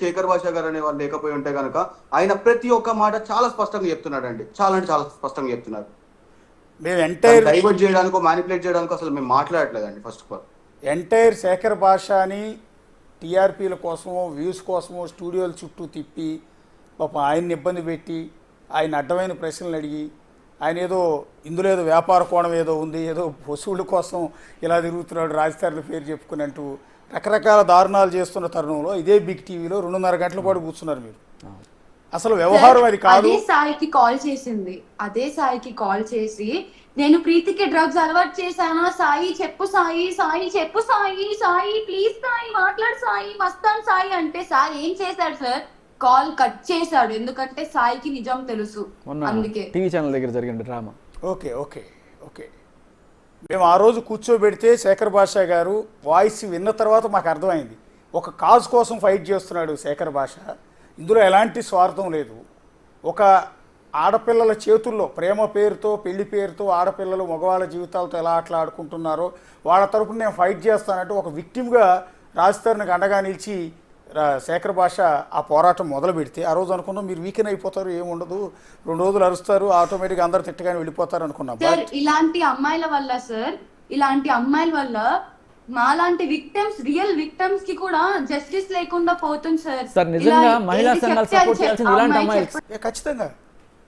శేఖర్ భాష గారు అనే వాళ్ళు లేకపోయి ఉంటే కనుక ఆయన ప్రతి ఒక్క మాట చాలా స్పష్టంగా చెప్తున్నాడు అండి. చాలా అంటే చాలా స్పష్టంగా చెప్తున్నారు. డైవర్ట్ చేయడానికి మ్యానిపులేట్ చేయడానికి అసలు మేము మాట్లాడట్లేదండి. First of all entire Shekhar భాషని టీఆర్పీల కోసమో వ్యూస్ కోసమో స్టూడియోల చుట్టూ తిప్పి పాపం ఆయన్ని ఇబ్బంది పెట్టి ఆయన అడ్డమైన ప్రశ్నలు అడిగి ఆయన ఇందులో ఏదో వ్యాపార కోణం ఏదో ఉంది, ఏదో వసూళ్ళ కోసం ఇలా తిరుగుతున్నాడు, రాజధానుల పేరు చెప్పుకున్నట్టు రకరకాల దారుణాలు చేస్తున్న తరుణంలో ఇదే బిగ్ టీవీలో 2.5 గంటల పాటు కూర్చున్నారు మీరు. అసలు వ్యవహారం అది కాదు. అదే సాయికి కాల్ చేసింది, అదే సాయికి కాల్ చేసి నేను ప్రీతికి డ్రగ్స్ అలవాటు చేశానా సాయి చెప్పు సాయి, సాయి చెప్పు సాయి, సాయి ప్లీజ్ సాయి మాట్లాడు సాయి, మస్తాన్ సాయి అంటే సార్ ఏం చేశాడు సార్, కాల్ కట్ చేశాడు. ఎందుకంటే సాయికి నిజం తెలుసు, అందుకే. టీవీ ఛానల్ దగ్గర జరిగిన డ్రామా. ఓకే ఓకే ఓకే మేము ఆ రోజు కూర్చోబెడితే శేఖర్ భాష గారు వాయిస్ విన్న తర్వాత మాకు అర్థమైంది ఒక కాజ్ కోసం ఫైట్ చేస్తున్నాడు శేఖర్ భాష. ఇందులో ఎలాంటి స్వార్థం లేదు. ఒక ఆడపిల్లల చేతుల్లో ప్రేమ పేరుతో పెళ్లి పేరుతో ఆడపిల్లలు మగవాళ్ళ జీవితాలతో ఎలా అట్లా ఆడుకుంటున్నారో వాళ్ళ తరపున నేను ఫైట్ చేస్తానంటూ ఒక విక్టిమ్గా రాజధానికి అండగా నిలిచి శేఖర్ భాష ఆ పోరాటం మొదలు పెడితే ఆ రోజు అనుకున్నాం మీరు వీకెన్ అయిపోతారు, ఏముండదు, 2 రోజులు అరుస్తారు, ఆటోమేటిక్గా అందరు తిట్టగానే వెళ్ళిపోతారు అనుకున్నాం. సార్ ఇలాంటి అమ్మాయిల వల్ల సార్, ఇలాంటి అమ్మాయిల వల్ల మాలాంటి విక్టిమ్స్, రియల్ విక్టిమ్స్ కి కూడా జస్టిస్ లేకుండా పోతుంది సార్. సార్ నిజంగా మహిళా సంఘాలు సపోర్ట్ చేయాల్సింది ఇలాంటి అమ్మాయిలు. ఖచ్చితంగా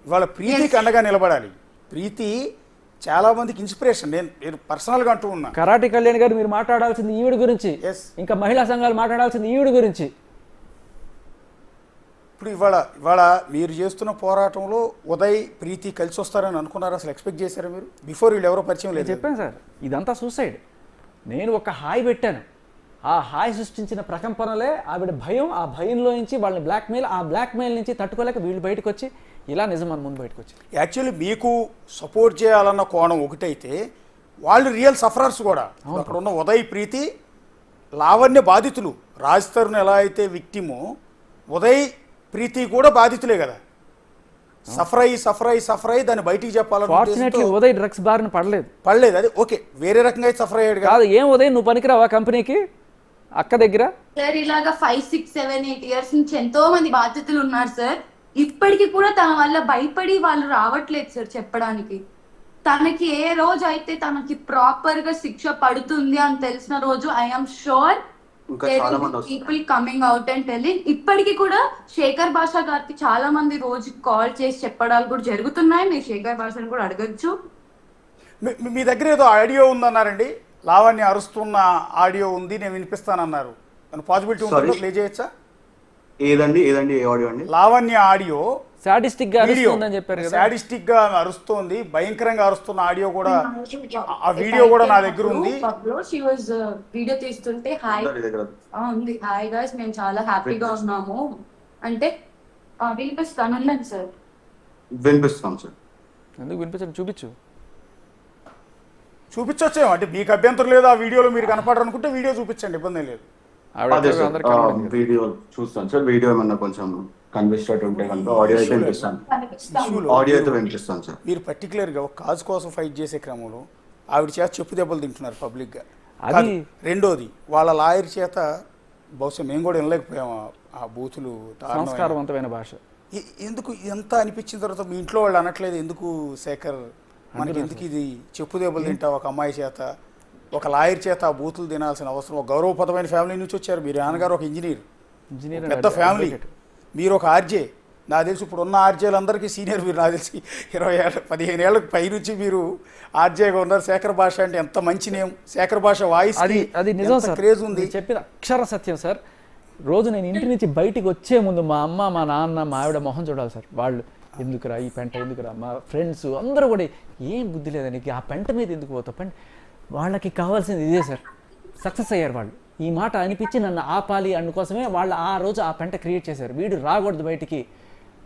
ఇవాళ ప్రీతికి అండగా నిలబడాలి. ప్రీతి చాలా మందికి ఇన్స్పిరేషన్. నేను పర్సనల్గా అంటూ ఉన్నా. కరాటి కళ్యాణ్ గారు మీరు మాట్లాడాల్సింది ఈవిడ గురించి, ఇంకా మహిళా సంఘాలు మాట్లాడాల్సింది ఈవిడ గురించి. ఇప్పుడు ఇవాళ మీరు చేస్తున్న పోరాటంలో ఉదయ్ ప్రీతి కలిసి వస్తారని అనుకున్నారా? అసలు ఎక్స్పెక్ట్ చేశారా మీరు? బిఫోర్ వీళ్ళు ఎవరో పరిచయం లేదు. చెప్పాను సార్, ఇదంతా సూసైడ్. నేను ఒక హాయ్ పెట్టాను, ఆ హాయ్ సృష్టించిన ప్రకంపనలే ఆవిడ భయం, ఆ భయంలో నుంచి వాళ్ళని బ్లాక్మెయిల్, ఆ బ్లాక్మెయిల్ నుంచి తట్టుకోలేక వీళ్ళు బయటకు వచ్చి ఇలా నిజం మన ముందు బయటకు వచ్చి. యాక్చువల్లీ మీకు సపోర్ట్ చేయాలన్న కోణం ఒకటైతే వాళ్ళు రియల్ సఫరర్స్ కూడా. అక్కడ ఉన్న ఉదయ్ ప్రీతి లావణ్య బాధితులు. రాజ్ తరుణ్ ఎలా అయితే విక్టిమో ఉదయ్ ప్రీతి కూడా బాధితులే కదా. సఫర్ అయ్యి దాన్ని బయటికి చెప్పాలని. ఉదయ్ డ్రగ్స్ బారిన పడలేదు. అది ఓకే, వేరే రకంగా అయితే సఫర్ అయ్యాడు కాదు. ఏం ఉదయ్ నువ్వు పనికిరావా కంపెనీకి అక్క దగ్గర? సార్ ఇలాగా 5, 6, 7, 8 ఇయర్స్ నుంచి ఎంతో మంది బాధ్యతలు ఉన్నారు సార్. ఇప్పటికి కూడా తన వల్ల భయపడి వాళ్ళు రావట్లేదు సార్ చెప్పడానికి. తనకి ఏ రోజు అయితే తనకి ప్రాపర్ గా శిక్ష పడుతుంది అని తెలిసిన రోజు I'm sure people coming out and telling. ఇప్పటికి కూడా శేఖర్ భాష గారికి చాలా మంది రోజు కాల్ చేసి చెప్పడాలు కూడా జరుగుతున్నాయి. మీరు శేఖర్ భాషను కూడా అడగచ్చు. మీ దగ్గర ఏదో ఆడియో ఉందన్నారండి, లావణ్య అరుస్తున్న ఆడియో ఉంది, నేను వినిపిస్తానన్నారు. పాసిబిలిటీ ఉంటుందో ప్లే చేయొచ్చా? ఏదండి ఏ ఆడియో అండి? లావణ్య ఆడియో సాడిస్టిక్ గా అరుస్తుందని చెప్పారు కదా. సాడిస్టిక్ గా అరుస్తోంది, భయంకరంగా అరుస్తున్న ఆడియో కూడా, ఆ వీడియో కూడా నా దగ్గర ఉంది. వీడియో తీస్తుంటే హాయ్ ఉంది, హాయ్ గైస్ మేము చాలా హ్యాపీగా ఉన్నాము అంటే వినిపిస్తాను సార్. వినిపిస్తాం సార్. ఎందుకు వినిపించండి, చూపించొచ్చేమో అంటే మీకు అభ్యంతరం లేదు. ఆ వీడియోలో మీరు కనపడాలనుకుంటే వీడియో చూపించండి, ఇబ్బంది లేదు. వీడియో చూస్తాను సార్. వీడియో ఏమన్నా కొంచెం కన్విస్టెడ్ ఉంటే కనుక ఆడియో అయితే వినిపిస్తాను సార్. మీరు పర్టికులర్గా ఒక కాజ్ కోసం ఫైట్ చేసే క్రమంలో ఆవిడ చేత చెప్పు దెబ్బలు తింటున్నారు పబ్లిక్గా. రెండోది వాళ్ళ లాయర్ చేత బహుశా మేము కూడా వినలేకపోయాము ఆ బూతులు. సంస్కారవంతమైన భాష ఎందుకు ఎంత అనిపించిన తర్వాత మీ ఇంట్లో వాళ్ళు అనట్లేదు ఎందుకు శేఖర్ మనకి ఎందుకు ఇది చెప్పు దెబ్బలు తింటావు ఒక అమ్మాయి చేత, ఒక లాయర్ చేత ఆ బూతులు తినాల్సిన అవసరం? ఒక గౌరవప్రదమైన ఫ్యామిలీ నుంచి వచ్చారు. మీరు నాన్నగారు ఒక ఇంజనీర్, పెద్ద ఫ్యామిలీ, మీరు ఒక ఆర్జే. నాకు తెలిసి ఇప్పుడు ఉన్న ఆర్జేలందరికీ సీనియర్ మీరు. నాకు తెలిసి 20 ఏళ్ళ 15 ఏళ్ళకి పై నుంచి మీరు ఆర్జేగా ఉన్నారు. శేఖర్ భాష అంటే ఎంత మంచి నేమ్. శేఖర్ భాష వాయిస్ అది నిజం సార్, క్రేజ్ ఉంది. చెప్పిన అక్షర సత్యం సార్. రోజు నేను ఇంటి నుంచి బయటికి వచ్చే ముందు మా అమ్మ, మా నాన్న, మా ఆవిడ మొహం చూడాలి సార్. వాళ్ళు ఎందుకురా ఈ పెంట, ఎందుకురా, మా ఫ్రెండ్స్ అందరూ కూడా ఏం బుద్ధి లేదని ఆ పెంట మీద ఎందుకు పోతావు, పెంట. వాళ్ళకి కావాల్సింది ఇదే సార్. సక్సెస్ అయ్యారు వాళ్ళు. ఈ మాట అనిపించి నన్ను ఆపాలి అందుకోసమే వాళ్ళు ఆ రోజు ఆ పెంట క్రియేట్ చేశారు. వీడు రాకూడదు బయటికి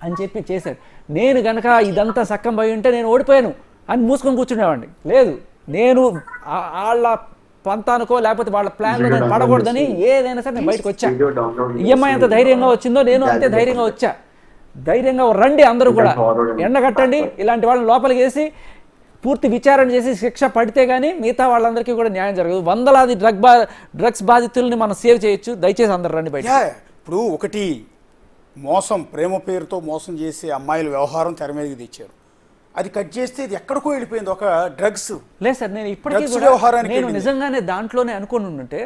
అని చెప్పి చేశారు. నేను కనుక ఇదంతా సక్కం పోయి ఉంటే నేను ఓడిపోయాను అని మూసుకొని కూర్చునేవాడిని. లేదు, నేను వాళ్ళ పంతానుకో లేకపోతే వాళ్ళ ప్లాన్లో నేను పడకూడదని ఏదైనా సరే నేను బయటకు వచ్చా. ఈఎంఐ ఎంత ధైర్యంగా వచ్చిందో నేను అంతే ధైర్యంగా వచ్చా. ధైర్యంగా రండి, అందరూ కూడా ఎండగట్టండి, ఇలాంటి వాళ్ళని లోపలికి వేసి పూర్తి విచారణ చేసి శిక్ష పడితే కానీ మిగతా వాళ్ళందరికీ కూడా న్యాయం జరగదు. వందలాది డ్రగ్స్ బాధితుల్ని మనం సేవ్ చేయొచ్చు. దయచేసి అందరు రండి బయట. ఇప్పుడు ఒకటి మోసం, ప్రేమ పేరుతో మోసం చేసే అమ్మాయిల వ్యవహారం తెర మీదకి తెచ్చారు. అది కట్ చేస్తే ఇది ఎక్కడికో వెళ్ళిపోయింది. ఒక డ్రగ్స్ లేదు సార్, నేను ఇప్పటికీ నేను నిజంగానే దాంట్లోనే అనుకుని ఉంటే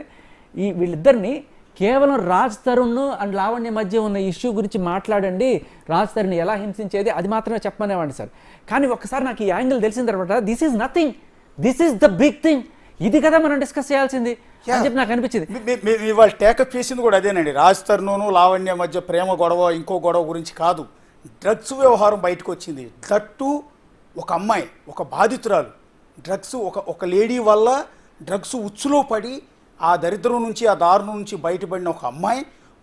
ఈ వీళ్ళిద్దరిని కేవలం రాజ్ తరుణ్ అండ్ లావణ్య మధ్య ఉన్న ఇష్యూ గురించి మాట్లాడండి, రాజ్ తరుణ్ ఎలా హింసించేది అది మాత్రమే చెప్పమనేవాడిని సార్. కానీ ఒక్కసారి నాకు ఈ యాంగిల్ తెలిసిన తర్వాత this is nothing, this is the big thing, ఇది కదా మనం డిస్కస్ చేయాల్సింది అని చెప్పి నాకు అనిపించింది. ఇవాళ టేకప్ చేసింది కూడా అదేనండి. రాజ్ తరుణ్ లావణ్య మధ్య ప్రేమ గొడవ ఇంకో గొడవ గురించి కాదు. డ్రగ్స్ వ్యవహారం బయటకు వచ్చింది. దట్టు ఒక అమ్మాయి, ఒక బాధితురాలు, డ్రగ్స్ ఒక లేడీ వల్ల డ్రగ్స్ ఉచ్చులో పడి ఆ దరిద్రం నుంచి, ఆ దారుణం నుంచి బయటపడిన ఒక అమ్మాయి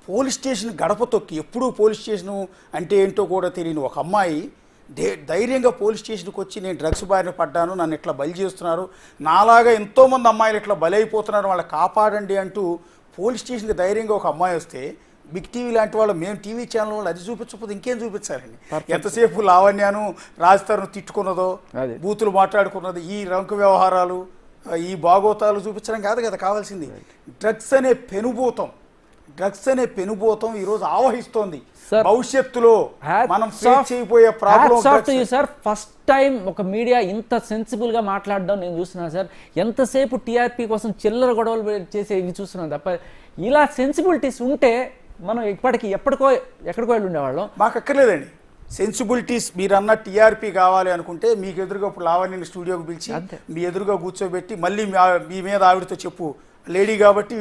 పోలీస్ స్టేషన్ గడప తొక్కి, ఎప్పుడూ పోలీస్ స్టేషను అంటే ఏంటో కూడా తెలియని ఒక అమ్మాయి ధైర్యంగా పోలీస్ స్టేషన్కి వచ్చి నేను డ్రగ్స్ బారిన పడ్డాను, నన్ను ఇట్లా బలి చేస్తున్నారు, నాలాగా ఎంతోమంది అమ్మాయిలు ఇట్లా బలైపోతున్నారు, వాళ్ళని కాపాడండి అంటూ పోలీస్ స్టేషన్కి ధైర్యంగా ఒక అమ్మాయి వస్తే బిగ్ టీవీ లాంటి వాళ్ళు, మేము టీవీ ఛానల్ వాళ్ళు అది చూపించకపోతే ఇంకేం చూపించాలండి? ఎంతసేపు లావణ్యాను రాజతరును తిట్టుకున్నదో, బూతులు మాట్లాడుకున్నది, ఈ రంకు వ్యవహారాలు, ఈ భాగోతాలు చూపించడం కాదు కదా కావాల్సింది. డ్రగ్స్ అనే పెనుభూతం ఈరోజు ఆవహిస్తోంది. భవిష్యత్తులో మనం ఫేస్ చేయబోయే ప్రాబ్లం. సార్ ఫస్ట్ టైం ఒక మీడియా ఇంత సెన్సిబుల్ గా మాట్లాడడం నేను చూస్తున్నాను సార్. ఎంతసేపు టీఆర్పీ కోసం చిల్లర గొడవలు చేసే ఇవి చూస్తున్నాను తప్ప ఇలా సెన్సిబిలిటీస్ ఉంటే మనం ఎక్కడికో వెళ్ళి ఉండేవాళ్ళం. మాకు అక్కర్లేదండి సెన్సిబిలిటీస్. మీరు అన్న టీఆర్పీ కావాలి అనుకుంటే మీకు ఎదురుగా ఇప్పుడు లావణ్యని స్టూడియోకి పిలిచి మీ ఎదురుగా కూర్చోబెట్టి మళ్ళీ మీ మీద ఆవిడతో చెప్పు, లేడీ కాబట్టి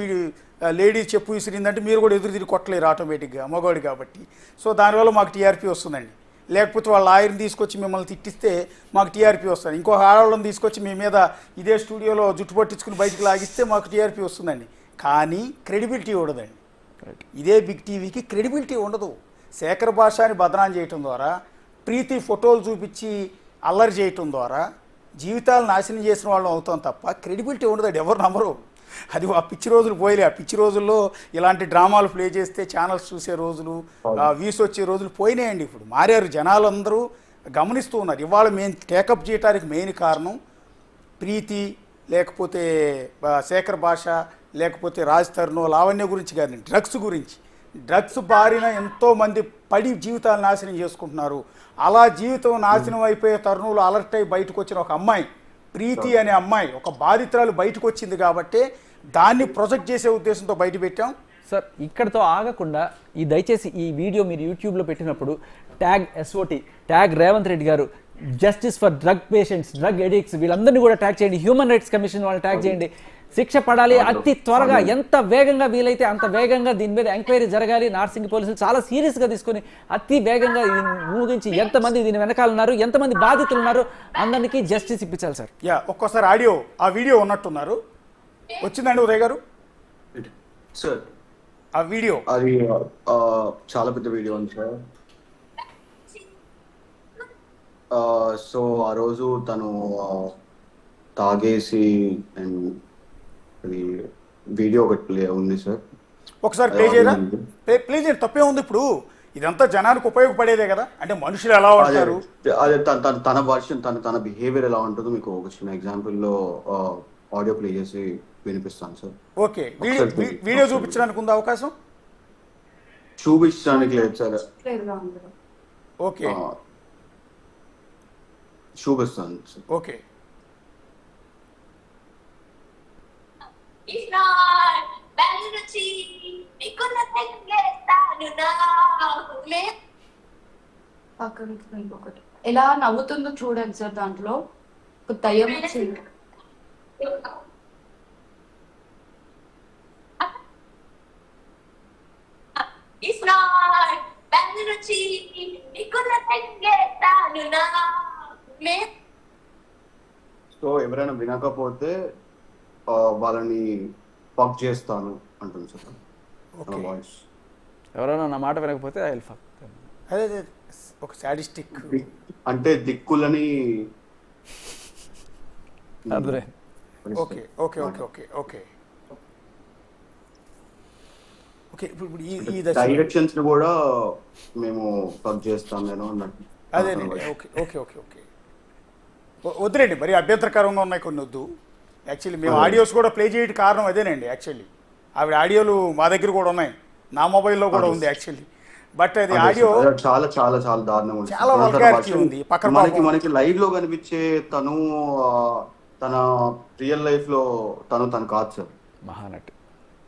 లేడీ చెప్పు విసిరిందంటే మీరు కూడా ఎదురు తిరిగి కొట్టలేరు ఆటోమేటిక్గా, మగవాడు కాబట్టి. సో దానివల్ల మాకు టీఆర్పీ వస్తుందండి. లేకపోతే వాళ్ళ లాయర్ని తీసుకొచ్చి మిమ్మల్ని తిట్టిస్తే మాకు టీఆర్పీ వస్తుంది. ఇంకొక ఆడవాళ్ళని తీసుకొచ్చి మీ మీద ఇదే స్టూడియోలో జుట్టు పట్టించుకుని బయటకు లాగిస్తే మాకు టీఆర్పీ వస్తుందండి. కానీ క్రెడిబిలిటీ ఉండదండి. ఇదే బిగ్ టీవీకి క్రెడిబిలిటీ ఉండదు. శేఖర్ భాషని బదనాం చేయటం ద్వారా, ప్రీతి ఫోటోలు చూపించి అల్లరి చేయటం ద్వారా జీవితాలు నాశనం చేసిన వాళ్ళం అవుతాం తప్ప క్రెడిబిలిటీ ఉండదండి. ఎవరు నమ్మరు. అది ఆ పిచ్చి రోజులు పోయలే. ఆ పిచ్చి రోజుల్లో ఇలాంటి డ్రామాలు ప్లే చేస్తే ఛానల్స్ చూసే రోజులు, వ్యూస్ వచ్చే రోజులు పోయినాయండి. ఇప్పుడు మారారు, జనాలందరూ గమనిస్తూ ఉన్నారు. ఇవాళ మేము టేకప్ చేయడానికి మెయిన్ కారణం ప్రీతి, లేకపోతే శేఖర్ భాష, లేకపోతే రాజ్ తరుణ్, లావణ్య గురించి కాదు, డ్రగ్స్ గురించి. డ్రగ్స్ బారిన ఎంతోమంది పడి జీవితాలు నాశనం చేసుకుంటున్నారు. అలా జీవితం నాశనం అయిపోయే తరుణంలో అలర్ట్ అయి బయటకు వచ్చిన ఒక అమ్మాయి, ప్రీతి అనే అమ్మాయి, ఒక బాధితురాలు బయటకు వచ్చింది కాబట్టి దాన్ని ప్రొజెక్ట్ చేసే ఉద్దేశంతో బయట పెట్టాం. సార్ ఇక్కడితో ఆగకుండా దయచేసి ఈ వీడియో మీరు యూట్యూబ్లో పెట్టినప్పుడు tag SOT, tag Revanth Reddy గారు, justice for drug patients, drug addicts, వీళ్ళందరినీ కూడా ట్యాగ్ చేయండి. హ్యూమన్ రైట్స్ కమిషన్ వాళ్ళని ట్యాగ్ చేయండి. శిక్ష పడాలి అతి త్వరగా, ఎంత వేగంగా వీలైతే అంత వేగంగా దీని మీద ఎంక్వైరీ జరగాలి. నార్సింగ్ పోలీసులు చాలా సీరియస్గా తీసుకొని అతి వేగంగా ముగించి ఎంతమంది దీని వెనకాల ఉన్నారు, ఎంతమంది బాధితులు ఉన్నారు, అందరికీ జస్టిస్ ఇప్పించాలి సార్. ఒక్కోసారి ఆడియో ఆ వీడియో ఉన్నట్టున్నారు, వచ్చిందండి ఉదయ్ గారు సార్? ఆ వీడియో అది చాలా పెద్ద వీడియో ఉంది సార్. సో ఆ రోజు తను తాగేసి అండ్ అది వీడియో ఒకటి ఉంది సార్. ఒకసారి ప్లే చేయరా? ప్లే చేయండి, తప్పే ఉంది. ఇప్పుడు ఇదంతా జనానికి ఉపయోగపడేదే కదా. అంటే మనుషులు ఎలా ఉంటారు, అదే తన వర్షన్, తన బిహేవియర్ ఎలా ఉంటుందో మీకు ఒక చిన్న ఎగ్జాంపుల్లో ఆడియో ప్లే చేసి వినిపిస్తాను సార్. ఓకే, వీడియో చూపించడానికి ఉందా అవకాశం? చూపించడానికి లేదు సార్. ఓకే, చూపిస్తాను సార్. ఓకే. ఎలా నవ్వుతుందో చూడండి సార్. దాంట్లో దయ్యం వచ్చింది. సో ఎవరైనా వినకపోతే వాళ్ళని ఫక్ చేస్తాను అంటుంది సార్. వాయిస్ ఎవరైనా నా మాట వినకపోతే ఐ విల్ ఫక్. అదే ఒక సాడిస్టిక్ అంటే దిక్కులని. Okay okay okay okay okay okay. ఇప్పుడు ఈ డైరెక్షన్స్ ని కూడా మేము ఫక్ చేస్తాం నేను అన్నట్టు. అదే ఓకే ఓకే ఓకే ఓకే. వద్దులేండి, మరి అభ్యంతరకరంగా ఉన్నాయి కొన్ని, వద్దు. యాక్చువల్లీ మేము ఆడియోస్ కూడా ప్లే చేయడానికి కారణం అదేనండి. యాక్చువల్లీ ఆవిడ ఆడియోలు మా దగ్గర కూడా ఉన్నాయి, నా మొబైల్లో కూడా ఉంది యాక్చువల్లీ. బట్ అది ఆడియో చాలా చాలా చాలా దారుణంగా ఉంది. చాలా వల్గారిటీ ఉంది. మనకి లైవ్ లో కనిపించే తను తన రియల్ లైఫ్ లో తను కాదు సార్, మహానటి.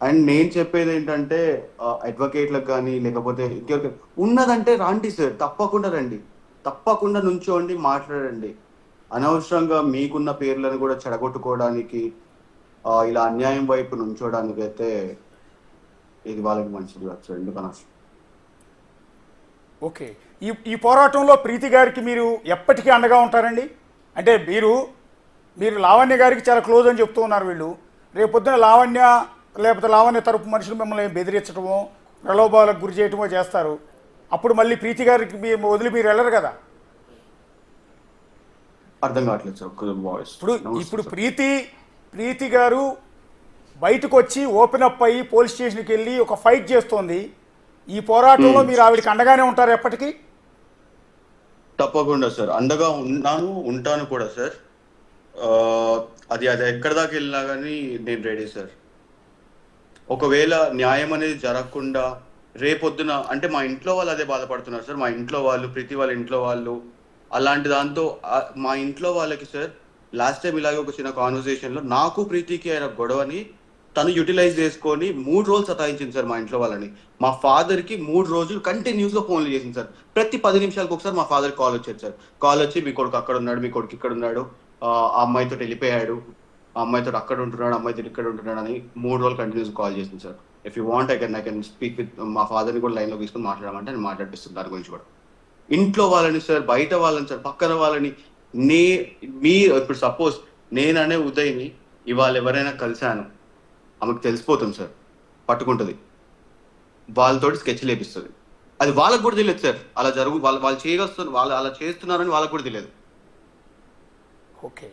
అండ్ నేను చెప్పేది ఏంటంటే అడ్వకేట్లకు కానీ లేకపోతే ఉన్నదంటే రండి సార్, తప్పకుండా రండి, తప్పకుండా నుంచోండి, మాట్లాడండి. అనవసరంగా మీకున్న పేర్లను కూడా చెడగొట్టుకోవడానికి, ఇలా అన్యాయం వైపు నుంచోడానికి అయితే ఇది వాళ్ళకి మంచిది కాదు సార్. ఎందుకన్నా ఓకే. ఈ పోరాటంలో ప్రీతి గారికి మీరు ఎప్పటికీ అండగా ఉంటారండి? అంటే మీరు లావణ్య గారికి చాలా క్లోజ్ అని చెప్తూ ఉన్నారు వీళ్ళు. రేపొద్దున లావణ్య తరపు మనుషులు మిమ్మల్ని బెదిరించడమో ప్రలోభాలకు గురి చేయటమో చేస్తారు. అప్పుడు మళ్ళీ ప్రీతి గారికి వదిలి మీరు వెళ్ళరు కదా. అర్థం కావట్లేదు సార్ వాయిస్. ఇప్పుడు ప్రీతి గారు బయటకు వచ్చి ఓపెన్ అప్ అయ్యి పోలీస్ స్టేషన్కి వెళ్ళి ఒక ఫైట్ చేస్తోంది. ఈ పోరాటంలో మీరు ఆవిడకి అండగానే ఉంటారు ఎప్పటికీ? తప్పకుండా సార్, అండగా ఉంటాను కూడా సార్. అది ఎక్కడి దాకా వెళ్ళినా కానీ నేను రెడీ సార్. ఒకవేళ న్యాయం అనేది జరగకుండా రేపొద్దున అంటే మా ఇంట్లో వాళ్ళు అదే బాధపడుతున్నారు సార్. మా ఇంట్లో వాళ్ళు, ప్రీతి వాళ్ళ ఇంట్లో వాళ్ళు, అలాంటి దాంతో మా ఇంట్లో వాళ్ళకి సార్ లాస్ట్ టైం ఇలాగే ఒక చిన్న కాన్వర్సేషన్లో నాకు ప్రీతికి అయిన గొడవని తను యూటిలైజ్ చేసుకొని 3 రోజులు సతాయించింది సార్ మా ఇంట్లో వాళ్ళని. మా ఫాదర్కి 3 రోజులు కంటిన్యూస్గా ఫోన్లు చేసింది సార్. ప్రతి 10 నిమిషాలకు ఒకసారి మా ఫాదర్ కాల్ వచ్చేది సార్. కాల్ వచ్చి మీ కొడుకు అక్కడ ఉన్నాడు, మీ కొడుకు ఇక్కడ ఉన్నాడు, ఆ అమ్మాయితో వెళ్ళిపోయాడు, ఆ అమ్మాయితో అక్కడ ఉంటున్నాడు, అమ్మాయితో ఇక్కడ ఉంటున్నాడు అని 3 రోజులు కంటిన్యూస్ కాల్ చేసింది sir. If you want I can speak with మా ఫాదర్ని కూడా లైన్లో తీసుకొని మాట్లాడమంటే నేను మాట్లాడిపిస్తుంది దాని గురించి కూడా. ఇంట్లో వాళ్ళని సార్, బయట వాళ్ళని సార్, పక్కన వాళ్ళని. మీరు ఇప్పుడు సపోజ్ నేననే ఉదయ్ని ఇవాళ ఎవరైనా కలిశాను, ఆమెకు తెలిసిపోతుంది సార్, పట్టుకుంటుంది, వాళ్ళతోటి స్కెచ్ లేపిస్తుంది. అది వాళ్ళకు కూడా తెలియదు సార్. అలా వాళ్ళు చేయగలుగుతారు, వాళ్ళు అలా చేస్తున్నారని వాళ్ళకు కూడా తెలియదు. ఓకే.